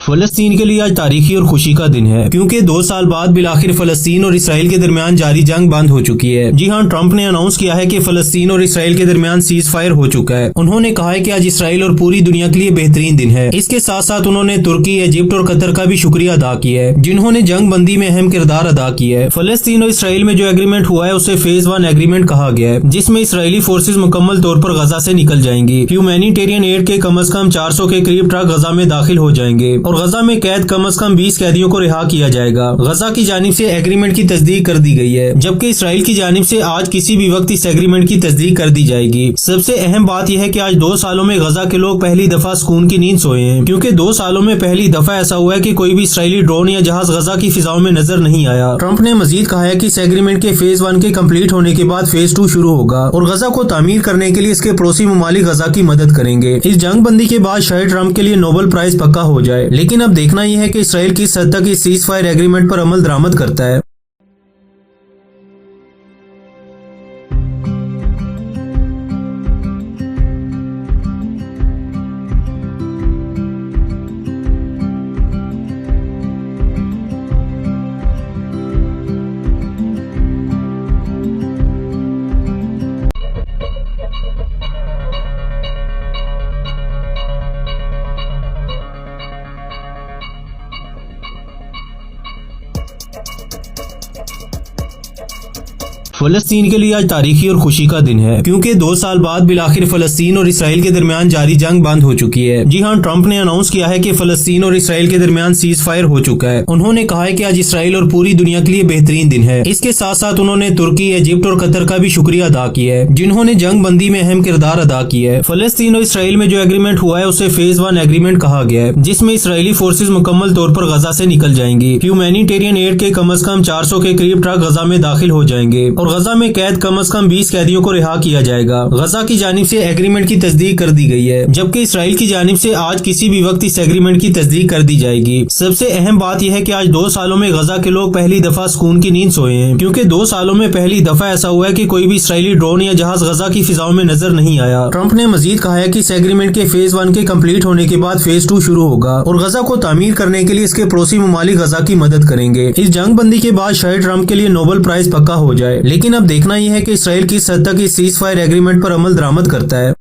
फलस्तीन के लिए आज तारीखी और खुशी का दिन है क्योंकि 2 साल बाद बिलाखिर फलस्तीन और इसराइल के दरमियान जारी जंग बंद हो चुकी है। जी हां, ट्रंप ने अनाउंस किया है कि फलस्तीन और इसराइल के दरमियान सीज फायर हो चुका है। उन्होंने कहा है कि आज इसराइल और पूरी दुनिया के लिए बेहतरीन दिन है। इसके साथ साथ उन्होंने तुर्की, इजिप्ट और कतर का भी शुक्रिया अदा किया है जिन्होंने जंग बंदी में अहम किरदार अदा किया है। फलस्तीन और इसराइल में जो एग्रीमेंट हुआ है उसे फेज 1 एग्रीमेंट कहा गया है, जिसमें इसराइली फोर्सेज मुकम्मल तौर पर गजा से निकल जाएंगी। ह्यूमैनिटेरियन एड के कम से कम 400 के करीब ट्रक गजा में दाखिल हो जाएंगे और गजा में कैद कम से कम 20 कैदियों को रिहा किया जाएगा। गजा की जानिब से एग्रीमेंट की तस्दीक कर दी गई है, जबकि इसराइल की जानिब से आज किसी भी वक्त इस एग्रीमेंट की तस्दीक कर दी जाएगी। सबसे अहम बात यह है कि आज 2 सालों में गजा के लोग पहली दफा सुकून की नींद सोए हैं, क्योंकि 2 सालों में पहली दफा ऐसा हुआ है कि कोई भी इसराइली ड्रोन या जहाज गजा की फिजाओं में नजर नहीं आया। ट्रंप ने मजीद कहा है कि इस एग्रीमेंट के फेज 1 के कम्प्लीट होने के बाद फेज 2 शुरू होगा और गजा को तामीर करने के लिए इसके पड़ोसी ममालिक गजा की मदद करेंगे। इस जंग बंदी के बाद शायद ट्रंप के लिए नोबेल प्राइज पक्का हो जाए, लेकिन अब देखना यह है कि इसराइल किस हद तक इस सीज फायर एग्रीमेंट पर अमल दरामद करता है। फलस्तीन के लिए आज तारीखी और खुशी का दिन है क्योंकि 2 साल बाद बिलाखिर फलस्तीन और इसराइल के दरमियान जारी जंग बंद हो चुकी है। जी हां, ट्रंप ने अनाउंस किया है कि फलस्तीन और इसराइल के दरमियान सीज फायर हो चुका है। उन्होंने कहा है कि आज इसराइल और पूरी दुनिया के लिए बेहतरीन दिन है। इसके साथ साथ उन्होंने तुर्की, इजिप्ट और कतर का भी शुक्रिया अदा किया है जिन्होंने जंग बंदी में अहम किरदार अदा किया है। फलस्तीन और इसराइल में जो एग्रीमेंट हुआ है उसे फेज 1 एग्रीमेंट कहा गया है, जिसमें इसराइली फोर्सेज मुकम्मल तौर पर गजा से निकल जाएंगी। ह्यूमैनिटेरियन एड के कम से कम 400 के करीब ट्रक गजा में दाखिल हो जाएंगे और गजा में कैद कम से कम 20 कैदियों को रिहा किया जाएगा। गजा की जानिब से एग्रीमेंट की तस्दीक कर दी गई है, जबकि इसराइल की जानिब से आज किसी भी वक्त इस एग्रीमेंट की तस्दीक कर दी जाएगी। सबसे अहम बात यह है कि आज 2 सालों में गजा के लोग पहली दफा सुकून की नींद सोए हैं, क्योंकि 2 सालों में पहली दफा ऐसा हुआ है कि कोई भी इसराइली ड्रोन या जहाज गजा की फिजाओं में नजर नहीं आया। ट्रंप ने मजीद कहा है कि इस एग्रीमेंट के फेज 1 के कम्प्लीट होने के बाद फेज 2 शुरू होगा और गजा को तामीर करने के लिए इसके पड़ोसी ममालिक गजा की मदद करेंगे। इस जंग बंदी के बाद शायद ट्रंप के लिए नोबेल प्राइज पक्का हो जाए, लेकिन अब देखना यह है कि इसराइल किस हद तक इस सीज फायर एग्रीमेंट पर अमल दरामद करता है।